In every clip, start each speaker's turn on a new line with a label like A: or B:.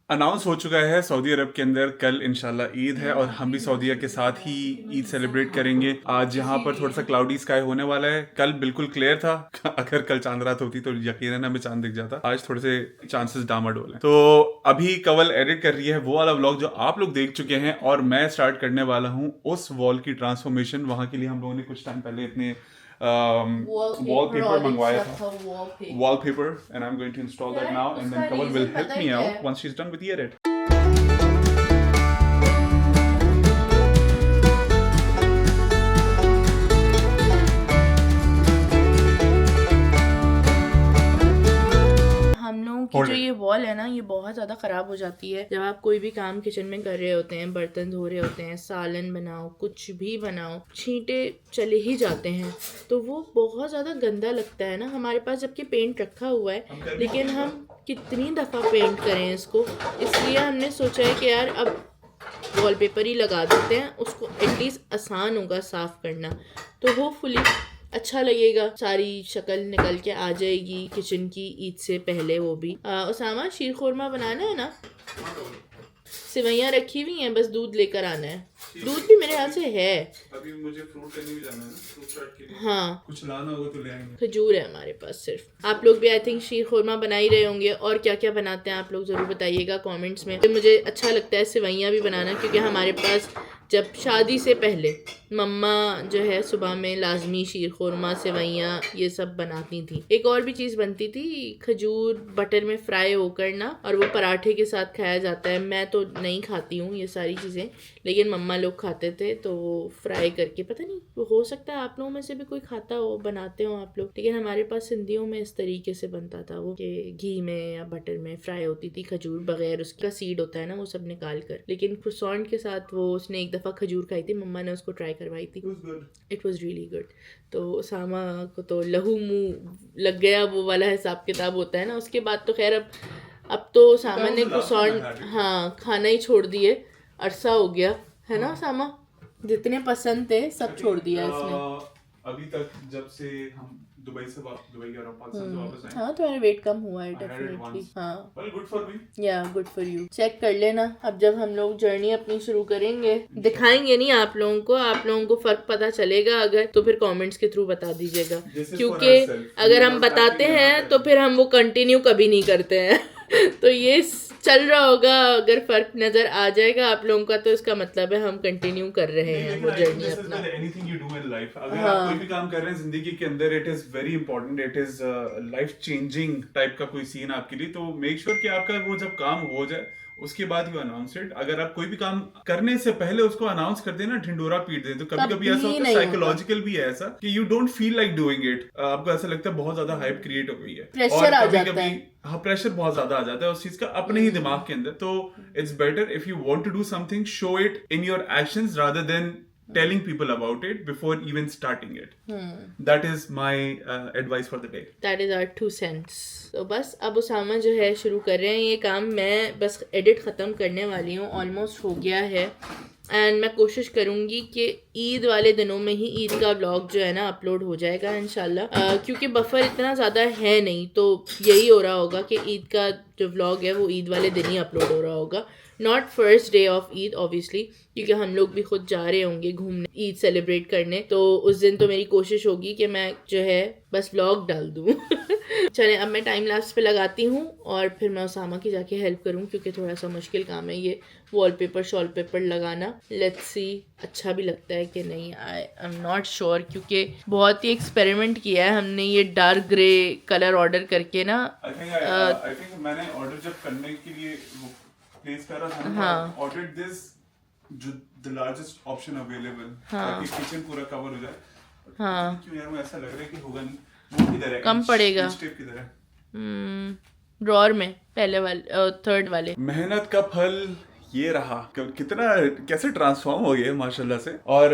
A: Announce हो चुका है सऊदी अरब के अंदर कल इंशाल्लाह ईद है और हम भी सऊदीया के साथ ही ईद सेलिब्रेट करेंगे। आज यहाँ पर थोड़ा सा क्लाउडी स्काई होने वाला है, कल बिल्कुल क्लियर था। अगर कल चांद रात होती तो यकीनन हमें चांद दिख जाता। आज थोड़े से चांसेस डामाडोल हैं। तो अभी कवल एडिट कर रही है वो वाला व्लॉग जो आप लोग देख चुके हैं और मैं स्टार्ट करने वाला हूँ उस वॉल की ट्रांसफॉर्मेशन। वहां के लिए हम लोगों ने कुछ टाइम पहले इतने wallpaper मंगवाया था, wallpaper, and I'm going to install that now, and then Kaval will help me out once she's done with the edit.
B: कि जो ये वॉल है ना, ये बहुत ज़्यादा ख़राब हो जाती है जब आप कोई भी काम किचन में कर रहे होते हैं, बर्तन धो रहे होते हैं, सालन बनाओ, कुछ भी बनाओ, छींटे चले ही जाते हैं तो वो बहुत ज़्यादा गंदा लगता है ना। हमारे पास जबकि पेंट रखा हुआ है लेकिन हम कितनी दफ़ा पेंट करें इसको, इसलिए हमने सोचा है कि यार अब वॉलपेपर ही लगा देते हैं, उसको एटलीस्ट आसान होगा साफ़ करना, तो होपफुली अच्छा लगेगा, सारी शक्ल निकल के आ जाएगी किचन की ईद से पहले। वो भी उसामा शीर खोरमा बनाना है ना, सिवैयाँ रखी हुई हैं, बस दूध लेकर आना है। दूध भी मेरे हाथ से है।
A: अभी मुझे फ्रूट लेने भी जाना है ना, फ्रूट चाट के लिए।
B: हाँ,
A: कुछ लाना होगा तो ले आएंगे।
B: खजूर है हमारे पास सिर्फ। आप लोग भी आई थिंक शीर खोरमा बना ही रहे होंगे, और क्या क्या बनाते हैं आप लोग ज़रूर बताइएगा कमेंट्स में। मुझे अच्छा लगता है सिवैयाँ भी बनाना, क्योंकि हमारे पास जब शादी से पहले मम्मा जो है सुबह में लाजमी शीर खोरमा, सेवैयाँ ये सब बनाती थी। एक और भी चीज़ बनती थी, खजूर बटर में फ्राई होकर ना, और वो पराठे के साथ खाया जाता है। मैं तो नहीं खाती हूँ ये सारी चीज़ें, लेकिन मम्मा लोग खाते थे, तो वो फ्राई करके, पता नहीं वो हो सकता है आप लोगों में से भी कोई खाता हो, बनाते हो आप लोग, लेकिन हमारे पास सिंधियों में इस तरीके से बनता था वो, कि घी में या बटर में फ्राई होती थी खजूर, बगैर उसका सीड होता है ना वो सब निकाल कर। लेकिन croissant के साथ वो उसने एक दफ़ा खजूर खाई थी, मम्मा ने उसको ट्राई करवाई थी, इट वॉज रियली गुड। तो उसामा को तो लहू मुँह लग गया, वो वाला हिसाब किताब होता है ना। उसके बाद तो खैर अब तो उसामा ने croissant हाँ खाना ही छोड़ दिए, अरसा हो गया है ना उसामा, जितने पसंद थे सब छोड़ दिया इसने।
A: अभी तक जब से हम दुबई कह रहा हूँ, पाकिस्तान से वापस आए।
B: हाँ, तुम्हारा वेट कम हुआ है डेफिनेटली। हाँ,
A: well, good for me.
B: या गुड फॉर यू। चेक कर लेना, अब जब हम लोग जर्नी अपनी शुरू करेंगे, दिखाएंगे नहीं आप लोगों को फर्क पता चलेगा अगर, तो फिर कमेंट्स के थ्रू बता दीजिएगा, क्योंकि अगर हम बताते हैं तो फिर हम वो कंटिन्यू कभी नहीं करते हैं। तो ये चल रहा होगा, अगर फर्क नजर आ जाएगा आप लोगों का तो इसका मतलब है हम कंटिन्यू कर रहे हैं वो जर्नी अपना।
A: Anything you do in life, अगर आप कोई भी काम कर रहे हैं जिंदगी के अंदर, it is very important, it is life changing type का कोई सीन आपके लिए, तो मेक श्योर कि आपका वो जब काम हो जाए उसके बाद यू अनाउंस इट। अगर आप कोई भी काम करने से पहले उसको अनाउंस कर देना, ढिंडोरा पीट दे, तो कभी कभी ऐसा होता है, साइकोलॉजिकल भी है ऐसा, कि you don't feel like doing it, आपको ऐसा लगता है बहुत ज्यादा हाइप क्रिएट हो गई है,
B: प्रेशर आ जाता है।
A: हाँ, प्रेशर बहुत ज्यादा आ जाता है उस चीज का अपने ही दिमाग के अंदर। तो it's better if you want to do something, show it in your actions rather than telling people about it before even starting it. That is my advice for the day.
B: That is our 2 cents. तो बस अब उसामा जो है शुरू कर रहे हैं ये काम, मैं बस एडिट ख़त्म करने वाली हूँ, ऑलमोस्ट हो गया है। एंड मैं कोशिश करूँगी कि ईद वाले दिनों में ही ईद का व्लॉग जो है ना अपलोड हो जाएगा इंशाल्लाह, क्योंकि बफर इतना ज़्यादा है नहीं, तो यही हो रहा होगा कि ईद का जो व्लॉग है वो ईद वाले दिन ही अपलोड हो रहा होगा, not first day of Eid obviously, क्योंकि हम लोग भी खुद जा रहे होंगे घूमने ईद सेलिब्रेट करने, तो उस दिन तो मेरी कोशिश होगी कि मैं जो है बस व्लॉग डाल दूँ। चलें, अब मैं टाइम लैप्स पे लगाती हूँ और फिर मैं उसामा की जाके हेल्प करूँ, क्योंकि थोड़ा सा मुश्किल काम है ये वॉलपेपर लगाना। लेट्स सी अच्छा भी लगता है कि नहीं, आई एम नॉट श्योर, क्योंकि बहुत ही एक्सपेरिमेंट किया है हमने ये डार्क ग्रे कलर ऑर्डर करके ना।
A: आई थिंक मैंने ऑर्डर जब करने के लिए प्लेस कर रहा था, हाँ, ऑर्डर दिस जो द लार्जेस्ट ऑप्शन अवेलेबल, ताकि किचन पूरा कवर हो जाए।
B: हाँ,
A: क्यों यार, मुझे ऐसा लग रहा है कि होगा नहीं, वो किधर है,
B: कम पड़ेगा
A: किधर है,
B: ड्रॉअर में पहले वाले, थर्ड वाले।
A: मेहनत का फल ये रहा कितना कैसे ट्रांसफॉर्म हो गए माशाल्लाह से। और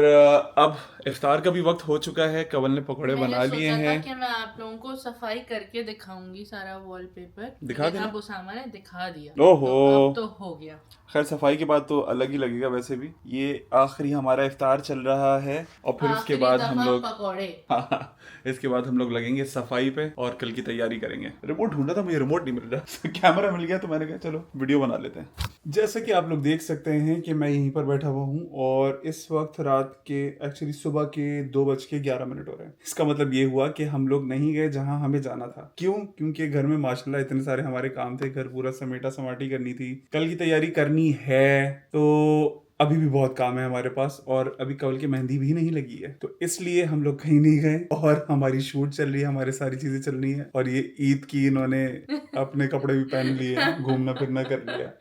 A: अब इफ्तार का भी वक्त हो चुका है। कवल ने पकौड़े बना लिए हैं।
B: कि मैं आप लोगों को सफाई करके दिखाऊंगी सारा वॉलपेपर।
A: दिखा देना।
B: अब उसामा ने दिखा दिया।
A: ओहो
B: तो अब तो हो गया।
A: खैर सफाई के बाद तो अलग ही लगेगा वैसे भी। ये आखिरी हमारा इफ्तार चल रहा है और फिर उसके बाद हम लोग
B: पकौड़े।
A: हाँ, इसके बाद हम लोग लगेंगे सफाई पे और कल की तैयारी करेंगे। रिमोट ढूंढा था, मुझे रिमोट नहीं मिल रहा। कैमरा मिल गया तो मैंने कहा चलो वीडियो बना लेते हैं। जैसा कि आप लोग देख सकते हैं कि मैं यहीं पर बैठा हुआ हूँ और इस वक्त रात के एक्चुअली सुबह के 2:11 हो रहे हैं। इसका मतलब ये हुआ कि हम लोग नहीं गए जहाँ हमें जाना था। क्यों? क्योंकि घर में माशाल्लाह इतने सारे हमारे काम थे। घर पूरा समेटा समाटी करनी थी, कल की तैयारी करनी है, तो अभी भी बहुत काम है हमारे पास। और अभी कवल की मेहंदी भी नहीं लगी है, तो इसलिए हम लोग कहीं नहीं गए। और हमारी शूट चल रही है, हमारी सारी चीजें चल रही है। और ये ईद की इन्होंने अपने कपड़े भी पहन लिए, घूमना फिरना कर लिया।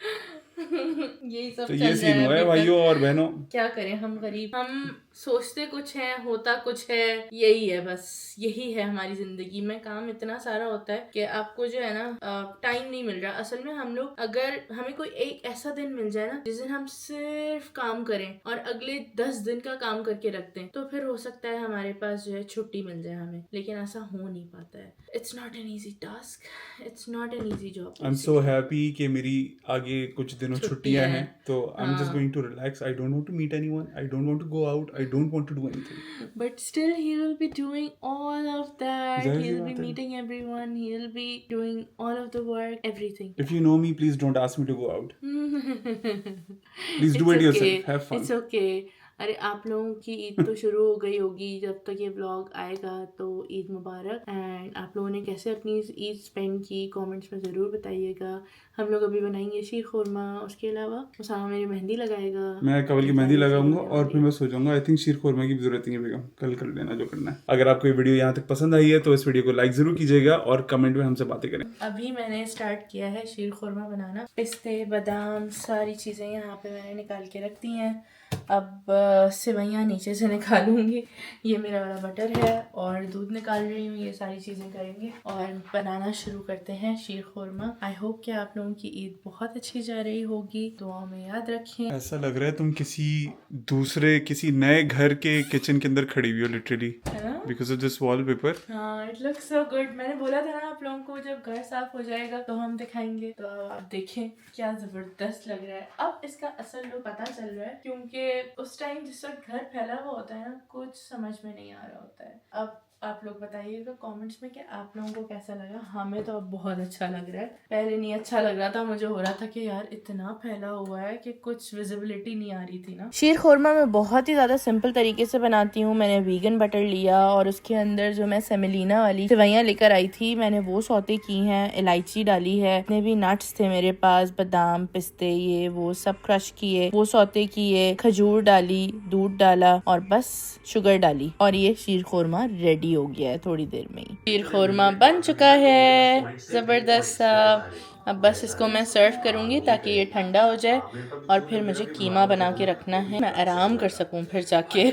B: यही सब
A: तो
B: चल
A: ये सीन
B: रहा
A: हुआ है
B: है
A: भाइयों और बहनों।
B: क्या करें, हम गरीब, हम सोचते कुछ है, होता कुछ है। यही है, बस यही है हमारी जिंदगी में। काम इतना सारा होता है कि आपको जो है ना टाइम नहीं मिल रहा। असल में हम लोग, अगर हमें कोई एक ऐसा दिन मिल जाए ना जिस दिन हम सिर्फ काम करें और अगले 10 दिन का काम करके रखते हैं, तो फिर हो सकता है हमारे पास जो है छुट्टी मिल जाए हमें। लेकिन ऐसा हो नहीं पाता है। It's not an easy task, it's not an easy job.
A: I am so happy कि मेरी आगे कुछ दिनों छुट्टियां हैं, तो I am just going to relax. I don't want to meet anyone, I don't want to go out, I don't want to do anything.
B: But still he will be doing all of that.
A: Zahir
B: He'll
A: see
B: be
A: बात है।
B: meeting everyone. He'll be doing all of the work, everything.
A: If you know me, please don't ask me to go out. Please do
B: It's
A: it
B: okay.
A: yourself. Have fun.
B: It's okay. अरे आप लोगों की ईद तो शुरू हो गई होगी जब तक ये व्लॉग आएगा, तो ईद मुबारक। एंड आप लोगों ने कैसे अपनी ईद स्पेंड की कमेंट्स में ज़रूर बताइएगा। हम लोग अभी बनाएंगे शीर खुरमा, उसके अलावा उसामा मेरी मेहंदी लगाएगा,
A: मैं कवल की मेहंदी लगाऊंगा और फिर मैं सो जाऊंगा। आई थिंक शीर खुरमा की जरूरत नहीं है बेगम, कल कर लेना जो करना है। अगर आपको ये वीडियो यहाँ तक पसंद आई है तो इस वीडियो को लाइक जरूर कीजिएगा और कमेंट में हमसे बातें करें।
B: अभी मैंने स्टार्ट किया है शीर खुरमा बनाना। पिस्ते, बादाम, सारी चीज़ें यहाँ पे मैंने निकाल के रख दी हैं। अब सेवइयाँ नीचे से निकालूंगी। ये मेरा वाला बटर है और दूध निकाल रही हूँ। ये सारी चीज़ें करेंगे और बनाना शुरू करते हैं शीर खुरमा। आई होप कि आप लोगों की ईद बहुत अच्छी जा रही होगी। दुआ में याद रखें।
A: ऐसा लग रहा है तुम किसी नए घर के किचन के अंदर खड़ी हुई हो लिटरली,
B: है ना?
A: Because of this wallpaper.
B: हाँ, इट लुक्स सो गुड। मैंने बोला था ना आप लोगों को जब घर साफ हो जाएगा तो हम दिखाएंगे। तो आप देखें क्या जबरदस्त लग रहा है। अब इसका असल लुक पता चल रहा है, क्योंकि उस टाइम जिस वक्त घर फैला हुआ होता है ना, कुछ समझ में नहीं आ रहा होता है। अब आप लोग बताइएगा कमेंट्स में कि आप लोगों को कैसा लगा। हमें तो अब बहुत अच्छा लग रहा है। पहले नहीं अच्छा लग रहा था, मुझे हो रहा था कि यार इतना फैला हुआ है कि कुछ विजिबिलिटी नहीं आ रही थी ना। शीर खुरमा मैं बहुत ही ज़्यादा सिंपल तरीके से बनाती हूँ। मैंने वीगन बटर लिया और उसके अंदर जो मैं सेमिलीना वाली सेवइयाँ लेकर आई थी, मैंने वो सौते की हैं, इलायची डाली है, जितने भी नट्स थे मेरे पास, बादाम, पिस्ते, ये वो सब क्रश किए, वो सौते किए, खजूर डाली, दूध डाला और बस शुगर डाली और ये शीर खुरमा रेडी हो गया है थोड़ी देर में ही। शीर खुरमा बन चुका है जबरदस्त सा। अब बस इसको मैं सर्व करूंगी ताकि ये ठंडा हो जाए और फिर मुझे कीमा बना के रखना है, मैं आराम कर सकूं फिर जाके।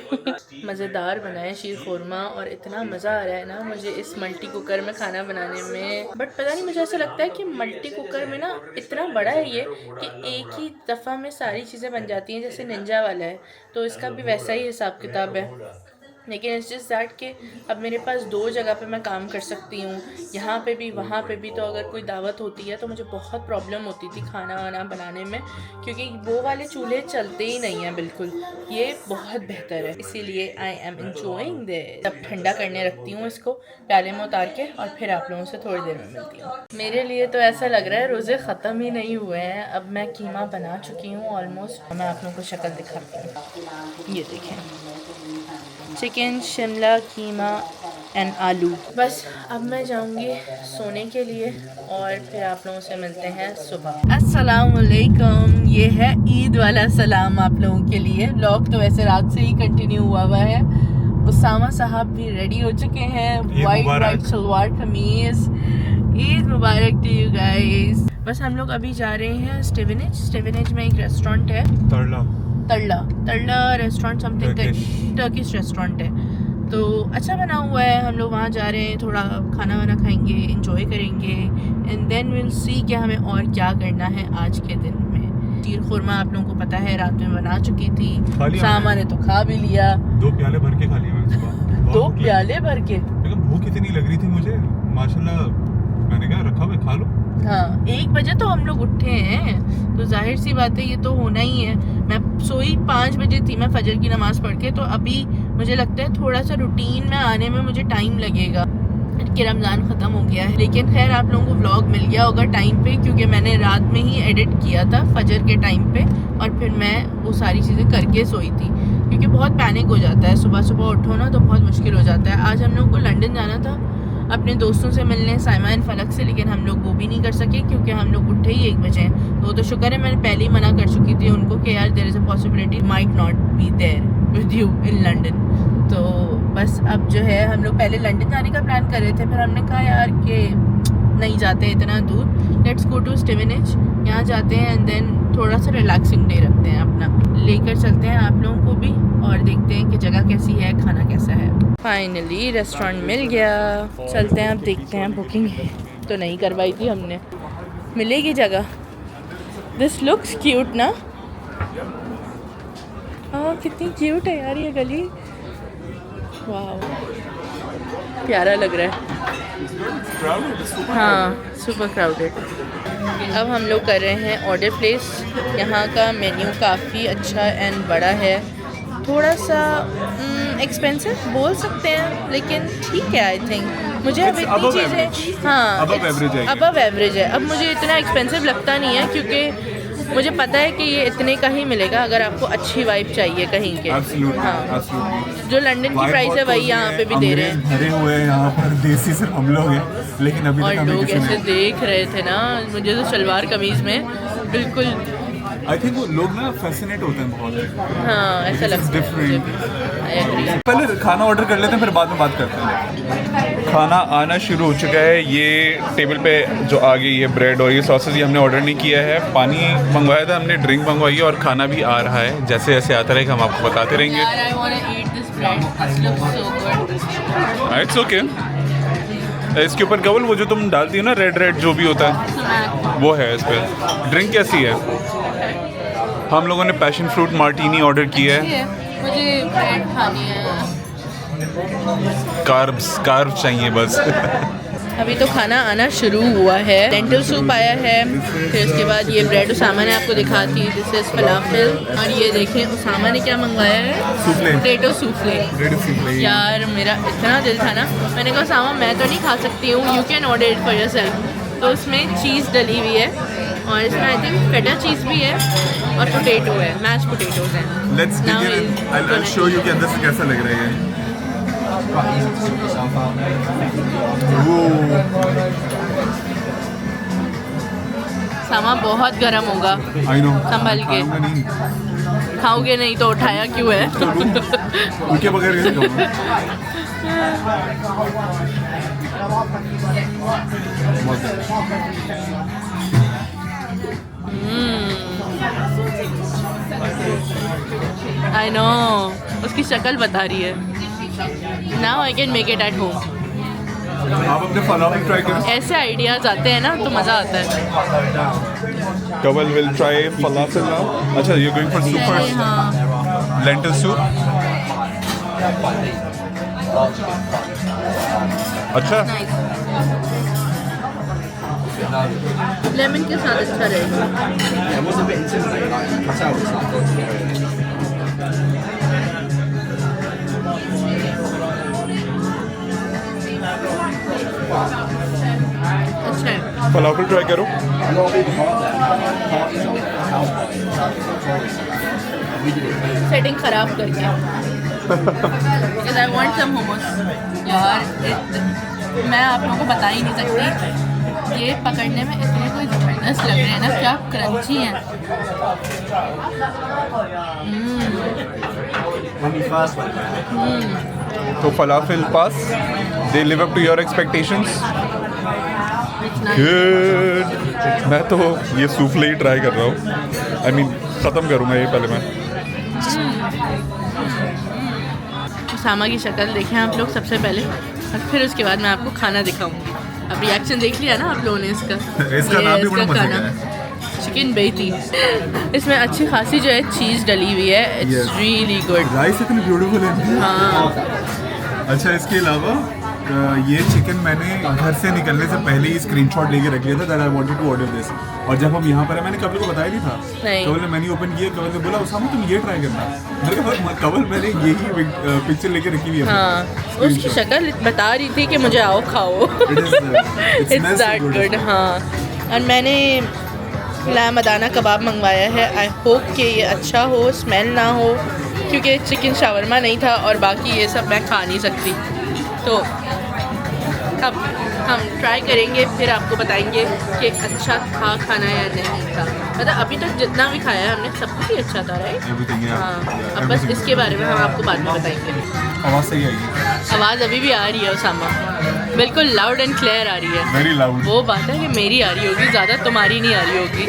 B: मज़ेदार बना है शीर खुरमा और इतना मज़ा आ रहा है ना मुझे इस मल्टी कुकर में खाना बनाने में। बट पता नहीं, मुझे ऐसा लगता है कि मल्टी कुकर में ना इतना बड़ा है ये कि एक ही दफ़ा में सारी चीज़ें बन जाती हैं, जैसे निंजा वाला है तो इसका भी वैसा ही हिसाब किताब है। लेकिन इट्स जस्ट दैट कि अब मेरे पास 2 जगह पे मैं काम कर सकती हूँ, यहाँ पे भी वहाँ पे भी। तो अगर कोई दावत होती है तो मुझे बहुत प्रॉब्लम होती थी खाना वाना बनाने में, क्योंकि वो वाले चूल्हे चलते ही नहीं हैं बिल्कुल। ये बहुत बेहतर है, इसीलिए आई एम एंजॉइंग दिस। अब ठंडा करने रखती हूँ इसको प्याले में उतार के और फिर आप लोगों से थोड़ी देर में मिलती हूँ। मेरे लिए तो ऐसा लग रहा है रोज़े ख़त्म ही नहीं हुए हैं। अब मैं कीमा बना चुकी हूँ ऑलमोस्ट। मैं आप लोगों को शक्ल दिखाती हूँ, ये देखें, चिकन शिमला कीमा एंड आलू। बस अब मैं जाऊंगी सोने के लिए और फिर आप लोगों से मिलते हैं सुबह। अस्सलाम वालेकुम। ये है ईद वाला सलाम आप लोगों के लिए। व्लॉग तो वैसे रात से ही कंटिन्यू हुआ है। उसामा साहब भी रेडी हो चुके हैं, white salwar kameez. Eid Mubarak to you guys. बस हम लोग अभी जा रहे हैं स्टेवेनेज में एक रेस्टोरेंट है, तड़ला रेस्टोरेंट, समथिंग टर्किश रेस्टोरेंट है। तो अच्छा बना हुआ है। हम लोग वहाँ जा रहे हैं, थोड़ा खाना वाना खाएंगे, एंजॉय करेंगे एंड देन विल सी कि हमें और क्या करना है आज के दिन में। शीर खुरमा आप लोगों को पता है रात में बना चुकी थी,
A: खा लिया
B: सामा ने तो खा भी लिया,
A: 2 प्याले भर के खा लिए मैंने सुबह।
B: 2 प्याले भर के।
A: लेकिन भूख इतनी लग रही थी मुझे माशाल्लाह, मैंने कहा रखा हुआ खा लो।
B: हाँ 1 बजे तो हम लोग उठे हैं, तो जाहिर सी बात है ये तो होना ही है। मैं सोई 5 बजे थी मैं फजर की नमाज पढ़ के, तो अभी मुझे लगता है थोड़ा सा रूटीन में आने में मुझे टाइम लगेगा कि रमज़ान ख़त्म हो गया है। लेकिन खैर आप लोगों को व्लॉग मिल गया होगा टाइम पे, क्योंकि मैंने रात में ही एडिट किया था फजर के टाइम पे, और फिर मैं वो सारी चीज़ें करके सोई थी, क्योंकि बहुत पैनिक हो जाता है सुबह सुबह उठो ना तो बहुत मुश्किल हो जाता है। आज हम लोग को लंदन जाना था अपने दोस्तों से मिलने, साइमान फलक से, लेकिन हम लोग वो भी नहीं कर सके क्योंकि हम लोग उठे ही 1 बजे। तो शुक्र है मैंने पहले ही मना कर चुकी थी उनको कि यार there is a possibility might not be there with you in London. तो बस अब जो है हम लोग पहले लंदन जाने का प्लान कर रहे थे, फिर हमने कहा यार कि नहीं जाते इतना दूर, लेट्स गो टू स्टेवेनिज, यहाँ जाते हैं एंड देन थोड़ा सा रिलैक्सिंग डे रखते हैं अपना, लेकर चलते हैं आप लोगों को भी और देखते हैं कि जगह कैसी है, खाना कैसा है। फाइनली रेस्टोरेंट मिल गया, चलते हैं अब देखते हैं। बुकिंग तो नहीं करवाई थी हमने, मिलेगी जगह। दिस लुक्स क्यूट ना, हाँ कितनी क्यूट है यार ये गली, वाह प्यारा लग रहा है। हाँ सुपर क्राउडेड। अब हम लोग कर रहे हैं ऑर्डर प्लेस। यहाँ का मेन्यू काफ़ी अच्छा एंड बड़ा है, थोड़ा सा एक्सपेंसिव बोल सकते हैं लेकिन ठीक है। आई थिंक मुझे अब इतनी चीज़ें, हाँ अबव एवरेज है। अब मुझे इतना एक्सपेंसिव लगता नहीं है क्योंकि मुझे पता है कि ये इतने का ही मिलेगा अगर आपको अच्छी वाइब चाहिए कहीं के। हाँ जो लंदन की प्राइस है वही यहाँ पे भी दे रहे हैं।
A: भरे हुए हैं यहाँ पर, देसी सिर्फ हम लोग हैं, लेकिन अभी
B: और
A: तक हमें
B: लोग
A: किसी
B: ऐसे
A: ने
B: देख रहे थे ना, मुझे तो सलवार कमीज में बिल्कुल,
A: आई थिंक वो लोग ना फैसिनेट होते हैं बहुत।
B: हाँ ऐसा लगता है। I agree.
A: पहले खाना ऑर्डर कर लेते हैं फिर बाद में बात करते हैं। खाना आना शुरू हो चुका है, ये टेबल पे जो आ गई है ब्रेड और ये सॉसेस, ये हमने ऑर्डर नहीं किया है। पानी मंगवाया था हमने, ड्रिंक मंगवाई है और खाना भी आ रहा है। जैसे जैसे आता रहेगा हम आपको बताते रहेंगे। It's okay. इसके ऊपर कवल वो जो तुम डालती हो ना रेड जो भी होता है वो है इस पर। ड्रिंक कैसी है? हम लोगों ने पैशन फ्रूट मार्टीनी ऑर्डर किया है।
B: मुझे ब्रेड खानी है,
A: कार्ब्स चाहिए बस।
B: अभी तो खाना आना शुरू हुआ है। लेंटिल सूप आया है, फिर उसके बाद ये ब्रेड उसामा ने आपको दिखा थी, दिस इज फलाफल, और ये देखें उसामा ने क्या मंगवाया है, पोटैटो सूफले। यार मेरा इतना दिल था ना, मैंने कहा उसामा मैं तो नहीं खा सकती हूँ, you can order it for yourself. तो उसमें चीज़ डली हुई है और इसमें आई थिंक फेटा चीज़ भी है और पोटैटो है, मैश पोटैटोज हैं।
A: लेट्स I'll show you कि अंदर से कैसा लग रहा है।
B: सामा बहुत गर्म होगा, संभल के खाओगे नहीं तो उठाया क्यों है?
A: उनके बगैर कैसे खाऊंगा?
B: आई नो, उसकी शक्ल बता रही है। Now I can make it at home.
A: आप अपने फलाफल ट्राई करें।
B: ऐसे आइडियाज आते हैं ना तो मज़ा आता है।
A: कवल विल ट्राई फलाफल नाउ। अच्छा you going for soup first? Lentil soup. अच्छा
B: लेमन के साथ अच्छा रहेगा। अच्छा है,
A: फलाफल ट्राई करो।
B: सेटिंग खराब करके because I want some hummus। यार मैं आप लोगों को बता ही नहीं सकती, ये पकड़ने में इतने कोई ज़बरदस्त लग रहे हैं ना, क्या क्रंची हैं।
A: तो falafel pass, they live up to your expectations. Good. मैं तो ये सूफले ही ट्राई कर रहा हूँ, आई मीन ख़त्म करूँगा ये पहले मैं।
B: उसामा की शक्ल देखें आप लोग सबसे पहले, और फिर उसके बाद मैं आपको खाना दिखाऊंगी। अब रिएक्शन देख लिया ना आप लोगों ने इसका
A: नाम भी बड़ा मजे का है।
B: चिकन बेटी, इसमें अच्छी खासी जो है चीज़ डली हुई है। It's really good.
A: राइस इतनी ब्यूटीफुल है।
B: हाँ
A: अच्छा, इसके अलावा ये चिकन मैंने घर से निकलने से पहले ही स्क्रीनशॉट लेके रख लिया था that I wanted to order this. और जब हम यहाँ पर आए, मैंने कबल को बताया नहीं था। कबल ने मेन्यू ओपन किया, कबल ने बोला उसामा तुम ये ट्राई करना। मेरे को कबल मैंने यही पिक्चर लेके रखी हुई है।
B: हाँ, उसकी शक्ल बता रही थी कि मुझे आओ खाओ। It's that good. हाँ, और मैंने लैम अदाना कबाब मंगवाया है। आई होप कि ये अच्छा हो, स्मेल ना हो, क्योंकि चिकन शावरमा नहीं था और बाकी ये सब मैं खा नहीं सकती। तो अब हम ट्राई करेंगे, फिर आपको बताएंगे कि अच्छा था खाना या नहीं था। मतलब अभी तक जितना भी खाया है हमने सब कुछ ही अच्छा था, राइट? हाँ, अब बस इसके बारे में हम आपको बाद में बताएंगे।
A: आवाज़ सही आई?
B: आवाज़ अभी भी आ रही है उसामा, बिल्कुल लाउड एंड क्लियर आ रही है।
A: Very loud. वो
B: बात है कि मेरी आ रही होगी ज़्यादा, तुम्हारी नहीं आ रही होगी।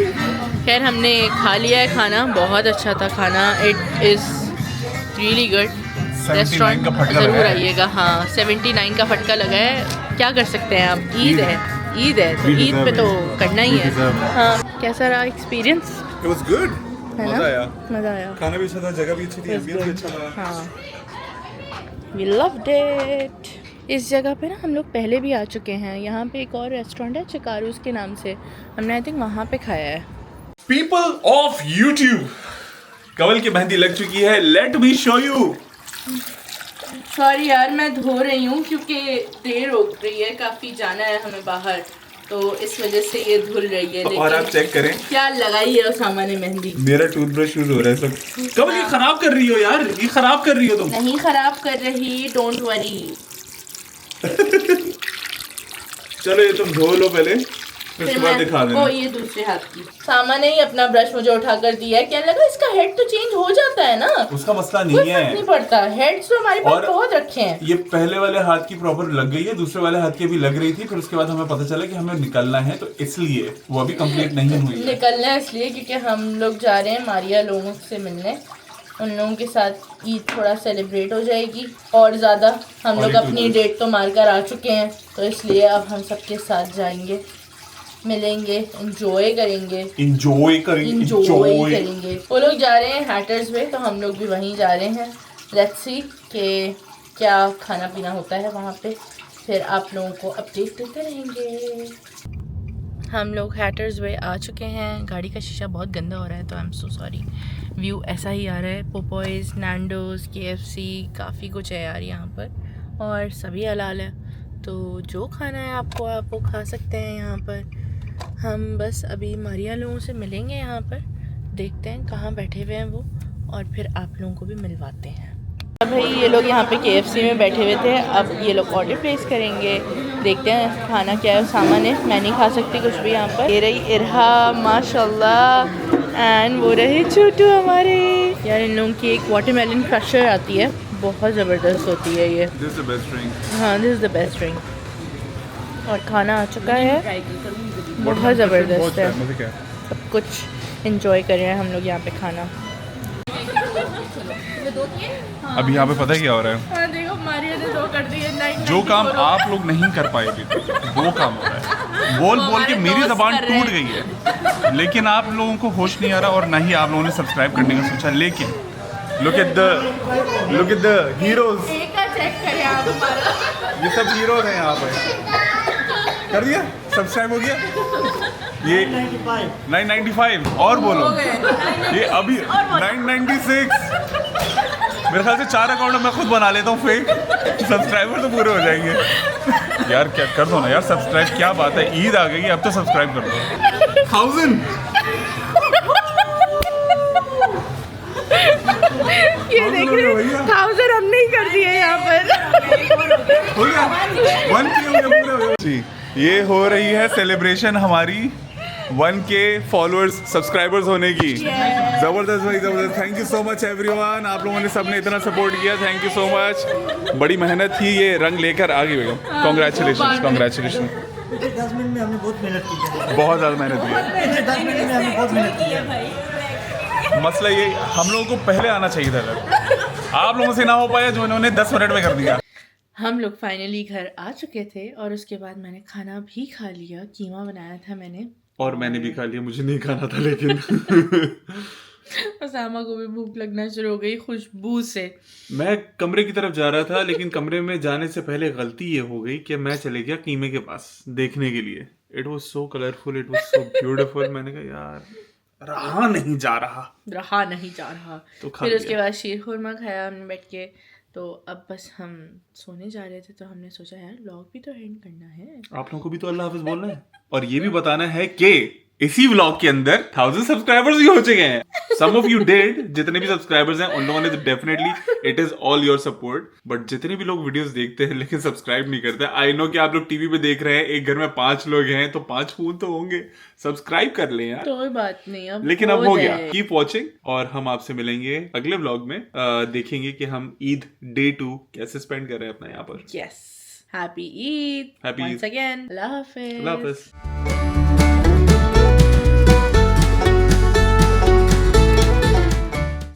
B: खैर, हमने खा लिया है खाना, बहुत अच्छा था खाना। It is really good. Restaurant ज़रूर आइएगा। हाँ, 79 का फटका लगा है। क्या कर सकते हैं आप, ईद है तो ईद पे तो करना ही है। हाँ, कैसा रहा एक्सपीरियंस?
A: It was good.
B: मज़ा आया।
A: खाना भी अच्छा था, जगह भी अच्छी थी, एम्बियंस भी अच्छा था।
B: हाँ, वी लव्ड इट। इस जगह पे ना हम लोग पहले भी आ चुके हैं। यहाँ पे एक और रेस्टोरेंट है चिकारूस के नाम से, हमने आई थिंक वहाँ पे खाया है।
A: पीपल ऑफ यूट्यूब, कवल की मेहंदी लग चुकी है। Let me show you.
B: Sorry यार, मैं धो रही हूँ क्योंकि देर हो रही है, काफ़ी जाना है हमें बाहर, तो इस वजह से ये धुल रही है। लेकिन
A: और आप चेक करें
B: क्या लगाई है उसामा ने मेहंदी।
A: मेरा टूथब्रश यूज हो रहा है सब। कवल ये खराब कर रही हो यार, ये खराब कर रही हो तुम।
B: नहीं खराब कर रही, डोंट वरी।
A: चलो ये तुम धो लो पहले, फिर उसके बाद दिखा देना।
B: ये दूसरे हाथ की सामा ने ही अपना ब्रश मुझे उठा कर दिया है। क्या लगा इसका हेड तो चेंज हो जाता है ना,
A: उसका मसला नहीं
B: कोई
A: है,
B: फर्क नहीं पड़ता। हेड्स तो हमारे पास बहुत रखे हैं।
A: ये पहले वाले हाथ की प्रॉपर लग गई है, दूसरे वाले हाथ की भी लग रही थी, फिर उसके बाद हमें पता चला कि हमें निकलना है, तो इसलिए वो अभी कंप्लीट नहीं हुई है।
B: निकलना है इसलिए क्योंकि हम लोग जा रहे हैं मारिया लोगों से मिलने। उन लोगों के साथ ईद थोड़ा सेलिब्रेट हो जाएगी और ज़्यादा। हम लोग अपनी डेट तो मारकर आ चुके हैं, तो इसलिए अब हम सबके साथ जाएंगे, मिलेंगे, एंजॉय करेंगे। वो लोग जा रहे हैं हैटर्स में, तो हम लोग भी वहीं जा रहे हैं। लेट्स सी कि क्या खाना पीना होता है वहाँ पे, फिर आप लोगों को अपडेट देते रहेंगे। हम लोग हैटर्स वे आ चुके हैं। गाड़ी का शीशा बहुत गंदा हो रहा है, तो I am so sorry. View ऐसा ही आ रहा है। पोपोइज, नैंडोज, KFC, काफ़ी कुछ है यार यहाँ पर, और सभी हलाल है, तो जो खाना है आपको आप वो खा सकते हैं यहाँ पर। हम बस अभी मारिया लोगों से मिलेंगे यहाँ पर, देखते हैं कहाँ बैठे हुए हैं वो, और फिर आप लोगों को भी मिलवाते हैं। अब भाई ये लोग यहाँ पे KFC में बैठे हुए थे, अब ये लोग ऑर्डर प्लेस करेंगे, देखते हैं खाना क्या है। सामान है, मैं नहीं खा सकती कुछ भी यहाँ पर। ये रही इरहा माशाल्लाह, एंड वो रहे छोटू हमारे। यार इन लोगों की एक वाटरमेलन क्रशर आती है, बहुत ज़बरदस्त होती है ये।
A: This is the best drink.
B: हाँ, this is the best drink. और खाना आ चुका है, बहुत ज़बरदस्त है। सब कुछ एंजॉय कर रहे हैं हम लोग यहाँ पे खाना।
A: अभी यहाँ पे पता है क्या हो रहा है?
B: देखो मारिया ने 2 कर दिए।
A: जो काम आप लोग नहीं कर पाए अभी तक, वो काम हो रहा है। बोल बोल के मेरी जबान टूट गई है, लेकिन आप लोगों को होश नहीं आ रहा और ना ही आप लोगों ने सब्सक्राइब करने का सोचा। लेकिन look at the heroes.
B: Check करें आप हमारा,
A: ये सब हीरोज हैं यहाँ पे। कर दिया, सब्सक्राइब हो गया। ये 995 और बोलो, ये अभी 996। मेरे ख्याल से 4 अकाउंट मैं खुद बना लेता हूँ फेक, सब्सक्राइबर तो पूरे हो जाएंगे। यार क्या कर दो ना यार सब्सक्राइब, क्या बात है, ईद आ गई है अब तो सब्सक्राइब कर दो। 1000
B: ये देख रहे हैं 1000 हमने ही कर दिए यहाँ पर।
A: हो गया 1K हो गया पूरा जी। ये हो रही है सेलिब्रेशन हमारी 1K फॉलोअर्स सब्सक्राइबर्स होने की। जबरदस्त भाई, जबरदस्त। Thank you so much everyone, आप लोगों ने सबने इतना सपोर्ट किया, थैंक यू सो मच। बड़ी मेहनत थी, ये रंग लेकर आ गई बेगम। Congratulation, congratulation.
C: 10 मिनट में हमने बहुत मेहनत की है,
A: बहुत ज़्यादा मेहनत की है।
C: 10 मिनट में हमने बहुत मेहनत की है।
A: मसला ये, हम लोगों को पहले आना चाहिए था, आप लोगों से ना हो पाया जो इन्होंने 10 मिनट में कर दिया।
B: हम लोग फाइनली घर आ चुके थे और उसके बाद मैंने खाना भी खा लिया। कीमा बनाया था मैंने,
A: और मैंने भी खा लिया, मुझे नहीं खाना था लेकिन
B: ओसामा को भी भूख लगना शुरू हो गई खुशबू से।
A: मैं कमरे की तरफ जा रहा था, लेकिन कमरे में जाने से पहले गलती ये हो गई कि मैं चले गया कीमे के पास देखने के लिए। It was so colourful, it was so beautiful. मैंने कहा यार रहा नहीं जा रहा तो खा
B: फिर उसके
A: लिया।
B: बाद शीर खुरमा खाया हमने बैठ के। तो अब बस हम सोने जा रहे थे, तो हमने सोचा यार व्लॉग भी तो एंड करना है।
A: आप लोगों को भी तो अल्लाह हाफिज बोलना है और ये भी बताना है कि इसी व्लॉग के अंदर 1000 सब्सक्राइबर्स भी हो चुके हैं। सम ऑफ यू डिड, जितने भी सब्सक्राइबर्स हैं उन लोगों ने तो definitely, it is all your support. But जितने भी लोग वीडियोस देखते हैं लेकिन सब्सक्राइब नहीं करते, आई नो कि आप लोग टीवी पे देख रहे हैं, एक घर में 5 लोग हैं तो 5 खून तो होंगे, सब्सक्राइब कर लें यार।
B: कोई बात नहीं, अब
A: लेकिन अब हो गया। कीप वॉचिंग और हम आपसे मिलेंगे अगले व्लॉग में। देखेंगे कि हम ईद डे 2 कैसे स्पेंड कर रहे हैं अपना यहाँ पर।
B: Yes, happy Eid
A: Happy
B: once
A: Eid.
B: again। अल्लाह हाफिज।
A: अल्लाह हाफिज।